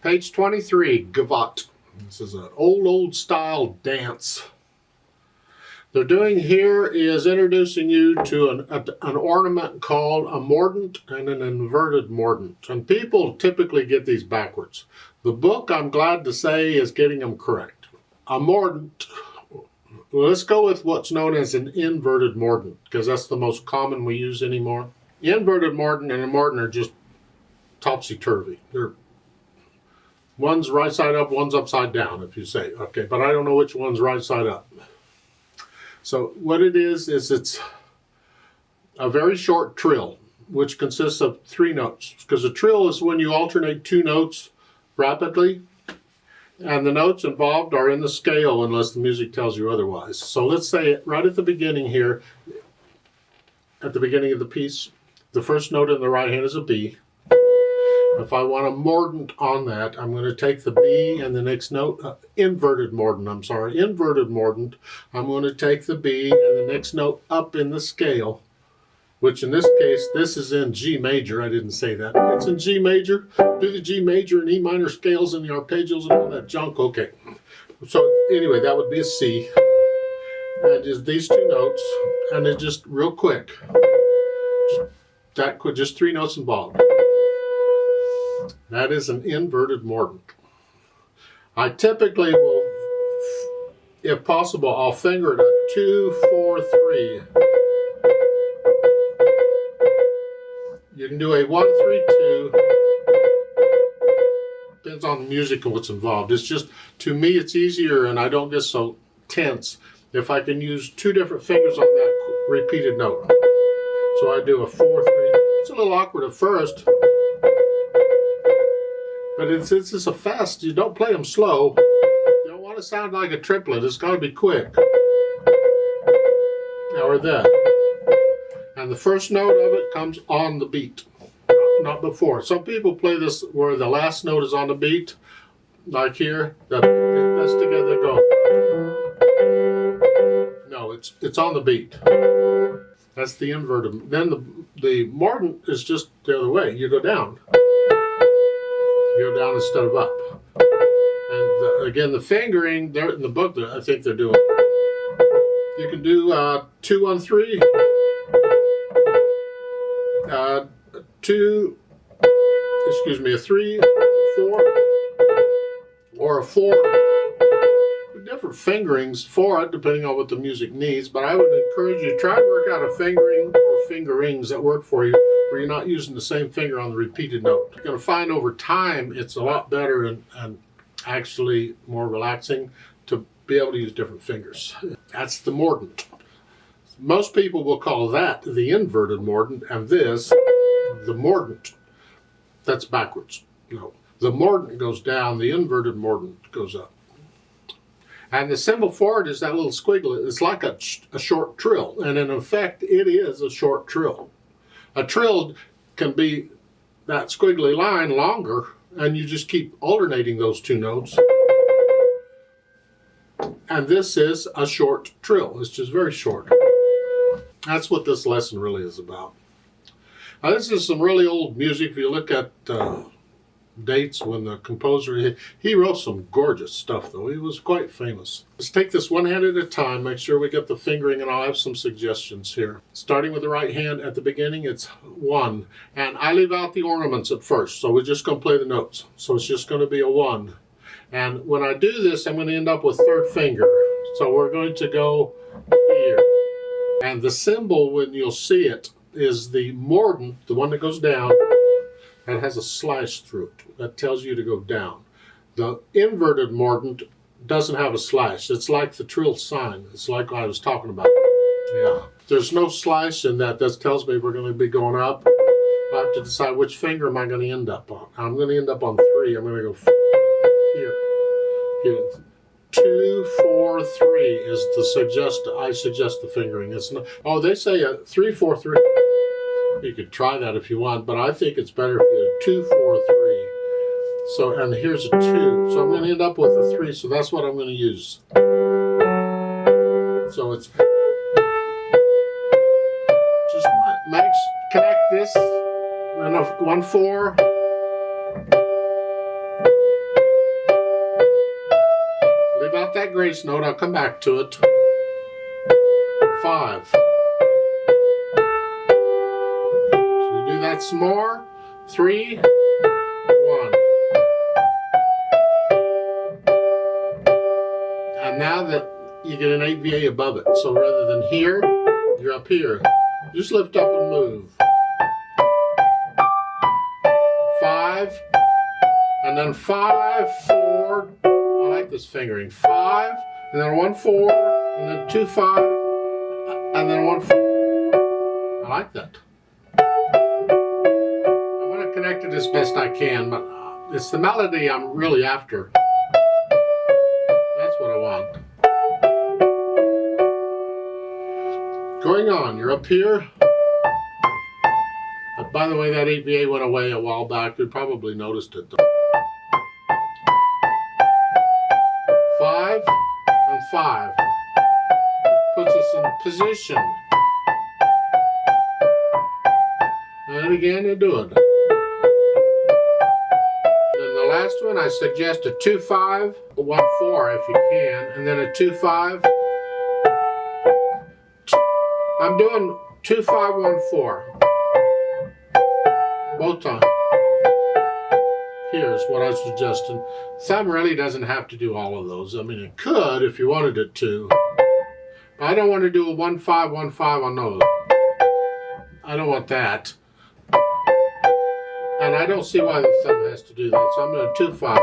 Page 23, Gavotte. This is an old style dance. They're doing here is introducing you to an ornament called a mordent and an inverted mordent. And people typically get these backwards. The book, I'm glad to say, is getting them correct. A mordent, let's go with what's known as an inverted mordent, because that's the most common we use anymore. The inverted mordent and a mordent are just topsy-turvy. One's right side up, one's upside down, if you say. Okay, but I don't know which one's right side up. So what it is it's a very short trill, which consists of 3 notes. Because a trill is when you alternate 2 notes rapidly, and the notes involved are in the scale unless the music tells you otherwise. So let's say right at the beginning here, at the beginning of the piece, the first note in the right hand is a B. If I want a mordent on that, I'm going to take the B and the next note, inverted mordent, I'm going to take the B and the next note up in the scale, which in this case, this is in G major. I didn't say that. It's in G major. Do the G major and E minor scales and the arpeggios and all that junk. Okay. So anyway, that would be a C. And just these 2 notes, and it's just real quick. Just 3 notes involved. That is an inverted mordent. I typically will, if possible, I'll finger it at 2, 4, 3. You can do a 1, 3, 2. Depends on the music and what's involved. It's just, to me, it's easier and I don't get so tense if I can use 2 different fingers on that repeated note. So I do a 4, 3. It's a little awkward at first. But since it's a fast, you don't play them slow. You don't want to sound like a triplet. It's got to be quick. Or that. And the first note of it comes on the beat, not before. Some people play this where the last note is on the beat, like here. That's together go. No, it's on the beat. That's the inverted. Then the mordent is just the other way. You go down. You go down instead of up. And again, the fingering, there in the book, I think they're doing. You can do 2, 1, 3, 2, excuse me, a 3, 4, or a 4. Different fingerings for it, depending on what the music needs. But I would encourage you to try to work out a fingering or fingerings that work for you, where you're not using the same finger on the repeated note. You're going to find over time it's a lot better and actually more relaxing to be able to use different fingers. That's the mordent. Most people will call that the inverted mordent, and this the mordent. That's backwards. No, the mordent goes down, the inverted mordent goes up. And the symbol for it is that little squiggle. It's like a short trill, and in effect, it is a short trill. A trill can be that squiggly line longer, and you just keep alternating those 2 notes. And this is a short trill. It's just very short. That's what this lesson really is about. Now, this is some really old music. If you look at dates when the composer, he wrote some gorgeous stuff, though. He was quite famous. Let's take this one hand at a time, make sure we get the fingering, and I'll have some suggestions here. Starting with the right hand at the beginning, it's 1, and I leave out the ornaments at first, so we're just going to play the notes. So it's just going to be a 1. And when I do this, I'm going to end up with 3rd finger. So we're going to go here. And the symbol, when you'll see it, is the mordent, the one that goes down, that has a slash through it. That tells you to go down. The inverted mordent doesn't have a slash. It's like the trill sign. It's like what I was talking about. Yeah. There's no slash in that. That tells me we're going to be going up. I have to decide which finger am I going to end up on. I'm going to end up on 3. I'm going to go here. Here. 2, 4, 3 is the I suggest the fingering. It's not. Oh, they say a 3, 4, 3. You could try that if you want, but I think it's better if you do 2, 4, 3. So, and here's a 2. So I'm going to end up with a 3, so that's what I'm going to use. So it's just connect this, and a 1, 4, grace note. I'll come back to it. 5. So you do that some more. 3, 1. And now that you get an 8VA above it, so rather than here, you're up here. Just lift up and move. 5, and then 5, 4. I like this fingering. 5, and then 1, 4, and then 2, 5, and then 1, 4. I like that. I want to connect it as best I can, but it's the melody I'm really after. That's what I want. Going on, you're up here. By the way, that 8VA went away a while back. You probably noticed it. 5 and 5. Puts us in position. And again, you do it. Then the last one, I suggest a 2-5, 1-4 if you can, and then a 2-5. I'm doing 2-5-1-4. Both times. Here's what I was suggesting. Thumb really doesn't have to do all of those. I mean, it could if you wanted it to. But I don't want to do a 1-5-1-5 on those. I don't want that. And I don't see why the thumb has to do that. So I'm going to 2-5.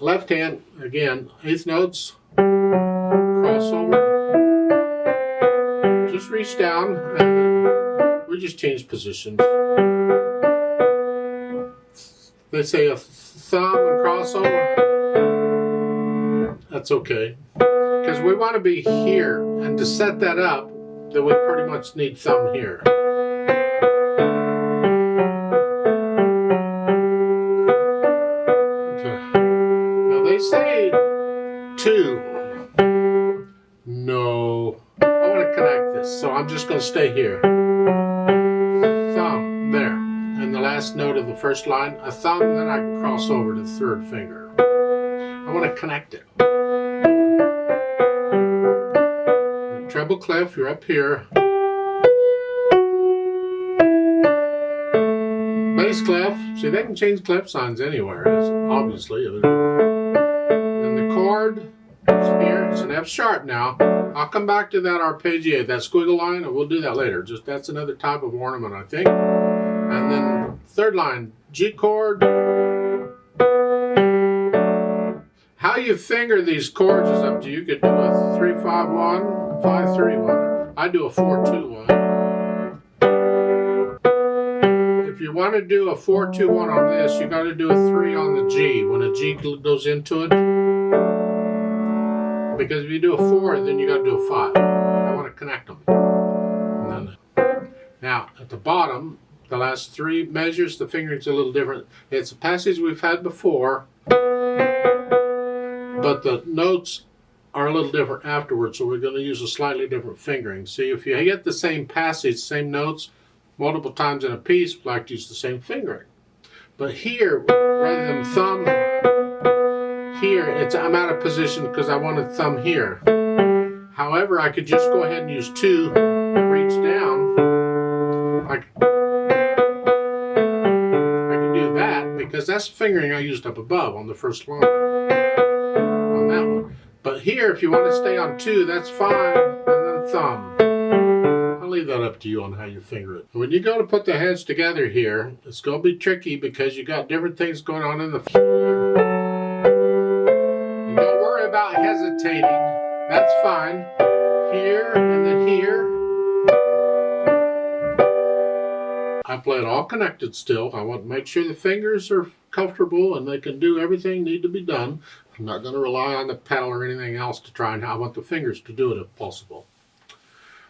Left hand, again, 8th notes. Crossover. Just reach down. And we just change positions. They say a thumb and crossover. That's okay. Because we want to be here. And to set that up, then we pretty much need thumb here. Now they say 2. No. I want to connect this. So I'm just going to stay here. Thumb, there. And the last note of the first line, a thumb, and then I can cross over to the 3rd finger. I want to connect it. The treble clef, you're up here. Bass clef, see they can change clef signs anywhere, obviously. Then the chord is here, it's an F sharp now. I'll come back to that arpeggiate, that squiggle line, and we'll do that later. Just that's another type of ornament, I think. And then 3rd line, G chord. How you finger these chords is up to you. You could do a 3-5-1, 5-3-1. I do a 4-2-1. If you want to do a 4-2-1 on this, you got to do a 3 on the G when a G goes into it. Because if you do a 4, then you got to do a 5. I want to connect them. And then, now at the bottom, the last 3 measures, the fingering's a little different. It's a passage we've had before, but the notes are a little different afterwards, so we're going to use a slightly different fingering. See, if you get the same passage, same notes, multiple times in a piece, we like to use the same fingering. But here, rather than thumb here, I'm out of position because I want a thumb here. However, I could just go ahead and use 2 and reach down. I can do that because that's the fingering I used up above on the first line. On that one. But here, if you want to stay on 2, that's fine. And then thumb. I'll leave that up to you on how you finger it. When you go to put the heads together here, it's going to be tricky because you got different things going on in the Don't worry about hesitating. That's fine. Here and then here. I play it all connected still. I want to make sure the fingers are comfortable and they can do everything need to be done. I'm not going to rely on the pedal or anything else to try and I want the fingers to do it if possible.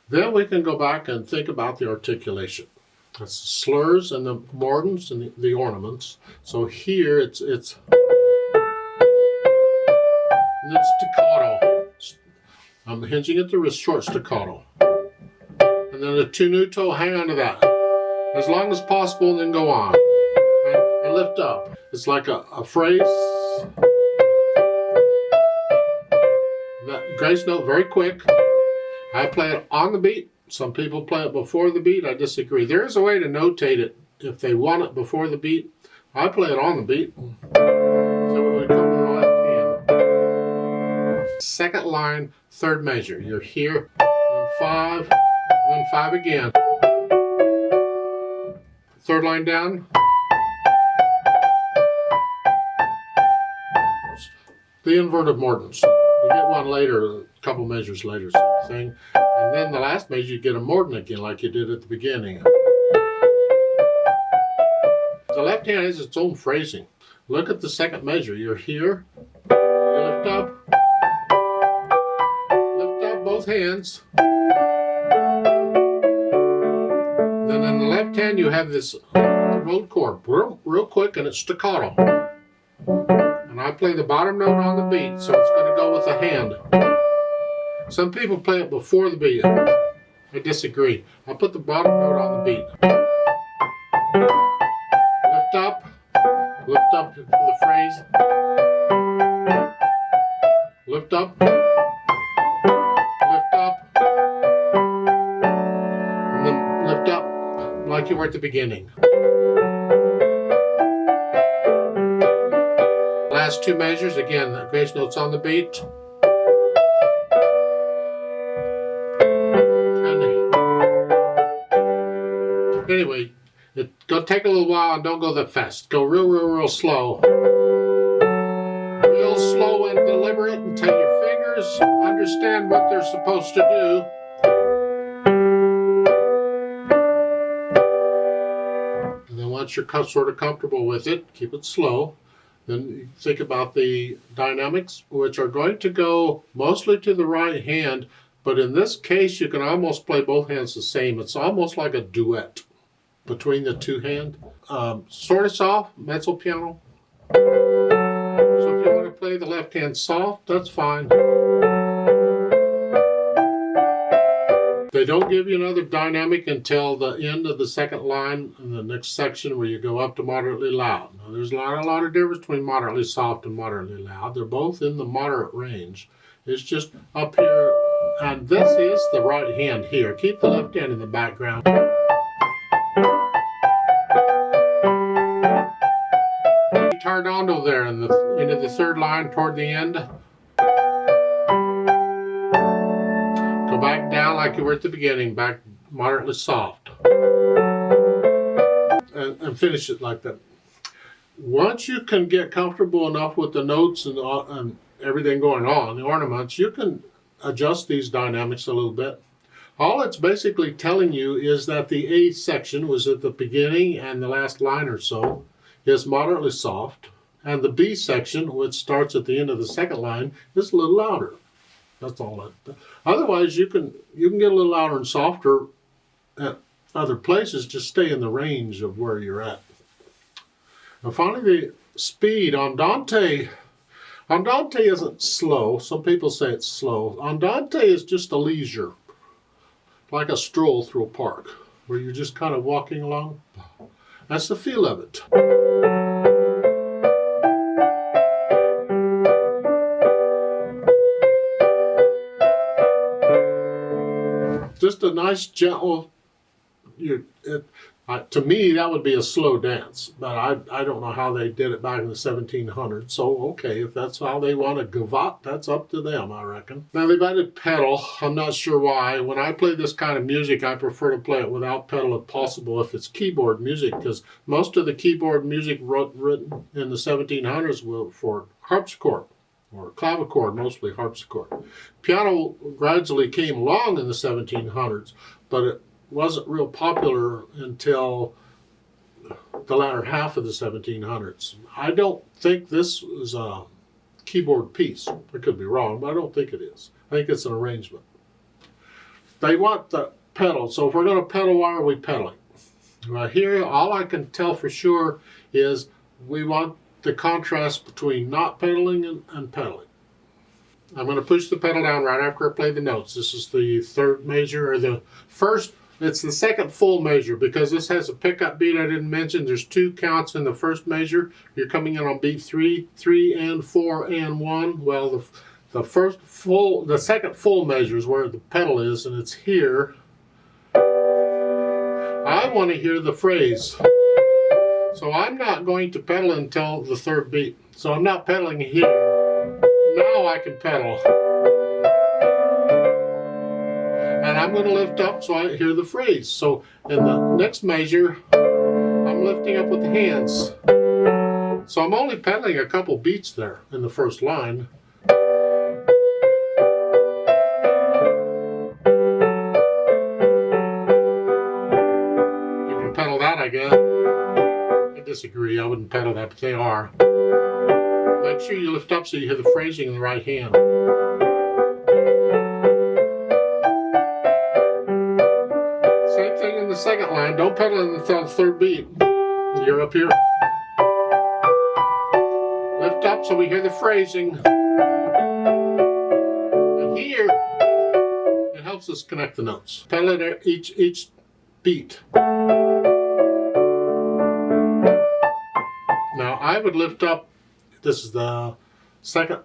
Then we can go back and think about the articulation. That's the slurs and the mordents and the ornaments. So here it's staccato. I'm hinging at the wrist, short staccato. And then a tenuto, hang on to that. As long as possible, and then go on. Right? And lift up. It's like a phrase. That grace note very quick. I play it on the beat. Some people play it before the beat. I disagree. There is a way to notate it if they want it before the beat. I play it on the beat. So it would come to the left hand. Second line, third measure. You're here, then 5, then 5 again. Third line down. The inverted mordents. You get one later, a couple measures later, same thing. And then the last measure, you get a mordent again, like you did at the beginning. The left hand has its own phrasing. Look at the second measure. You're here. You lift up. Lift up both hands. Then in the left hand, you have this rolled chord, real quick, and it's staccato. And I play the bottom note on the beat, so it's going to go with the hand. Some people play it before the beat. I disagree. I put the bottom note on the beat. Lift up for the phrase. Lift up. Lift up. And then lift up like you were at the beginning. Last two measures, again, the grace note's on the beat. And anyway, it's going to take a little while and don't go that fast. Go real slow. Real slow and deliberate until your fingers understand what they're supposed to do. And then once you're sort of comfortable with it, keep it slow. Then you think about the dynamics, which are going to go mostly to the right hand, but in this case you can almost play both hands the same. It's almost like a duet between the two hands. Sort of soft, mezzo piano. So if you want to play the left hand soft, that's fine. They don't give you another dynamic until the end of the second line in the next section where you go up to moderately loud. Now, there's not a lot of difference between moderately soft and moderately loud. They're both in the moderate range. It's just up here, and this is the right hand here. Keep the left hand in the background. Tardondo there in the into the third line toward the end. Go back down like you were at the beginning, back moderately soft. And finish it like that. Once you can get comfortable enough with the notes and everything going on, the ornaments, you can adjust these dynamics a little bit. All it's basically telling you is that the A section was at the beginning and the last line or so is moderately soft, and the B section, which starts at the end of the second line, is a little louder. That's all that. Otherwise, you can get a little louder and softer at other places. Just stay in the range of where you're at. And finally, the speed. Andante isn't slow. Some people say it's slow. Andante is just a leisure, like a stroll through a park, where you're just kind of walking along. That's the feel of it. Just a nice, gentle, to me, that would be a slow dance, but I don't know how they did it back in the 1700s. So, okay, if that's how they want a gavotte, that's up to them, I reckon. Now, they've added pedal. I'm not sure why. When I play this kind of music, I prefer to play it without pedal if possible, if it's keyboard music, because most of the keyboard music written in the 1700s were for harpsichord, or clavichord, mostly harpsichord. Piano gradually came along in the 1700s, but it wasn't real popular until the latter half of the 1700s. I don't think this is a keyboard piece. I could be wrong, but I don't think it is. I think it's an arrangement. They want the pedal, so if we're going to pedal, why are we pedaling? Here, all I can tell for sure is we want the contrast between not pedaling and pedaling. I'm going to push the pedal down right after I play the notes. This is the third measure, or the first. It's the second full measure, because this has a pickup beat I didn't mention. There's 2 counts in the first measure. You're coming in on beat 3, 3 and 4 and 1. Well, The second full measure is where the pedal is, and it's here. I want to hear the phrase. So I'm not going to pedal until the third beat. So I'm not pedaling here. Now I can pedal. And I'm going to lift up so I hear the phrase. So in the next measure, I'm lifting up with the hands. So I'm only pedaling a couple beats there in the first line. You can pedal that, I guess. I disagree, I wouldn't pedal that, but they are. Make sure you lift up so you hear the phrasing in the right hand. Same thing in the second line. Don't pedal until the third beat. You're up here. Lift up so we hear the phrasing. And here, it helps us connect the notes. Pedal it at each beat. Now I would lift up. This is the second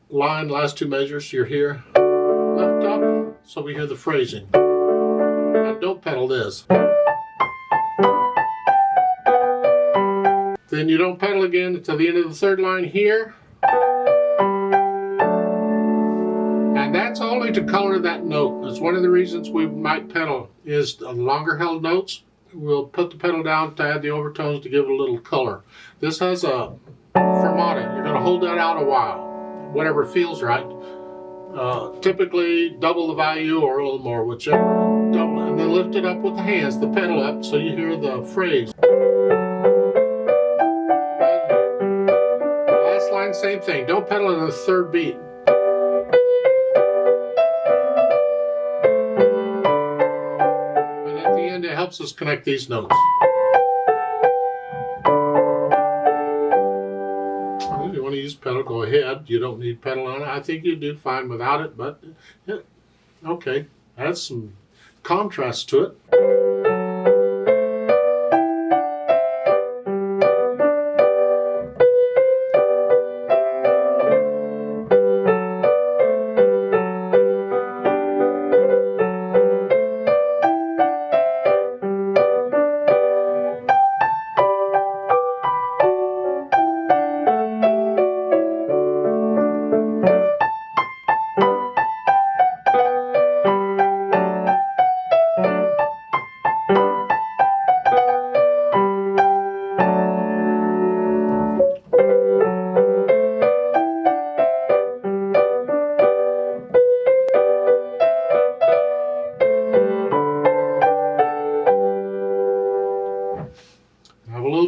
line, last two measures. You're here. Lift up so we hear the phrasing. And don't pedal this. Then you don't pedal again until the end of the third line here. And that's only to color that note. That's one of the reasons we might pedal, is the longer held notes. We'll put the pedal down to add the overtones to give it a little color. This has a fermata. You're going to hold that out a while, whatever feels right. Typically double the value or a little more, whichever. Double, and then lift it up with the hands, the pedal up, so you hear the phrase. Last line, same thing. Don't pedal in the third beat. And at the end, it helps us connect these notes. If you want to use pedal, go ahead. You don't need pedal on it. I think you do fine without it, but yeah, okay. Add some contrast to it.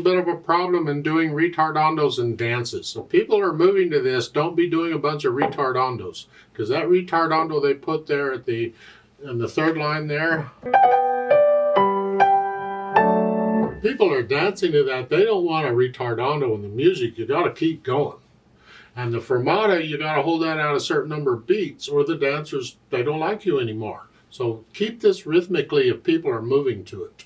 Bit of a problem in doing retardandos in dances. So people are moving to this. Don't be doing a bunch of retardandos, because that retardando they put there at in the third line there, people are dancing to that. They don't want a retardando in the music. You got to keep going. And the fermata, you got to hold that out a certain number of beats, or the dancers, they don't like you anymore. So keep this rhythmically if people are moving to it.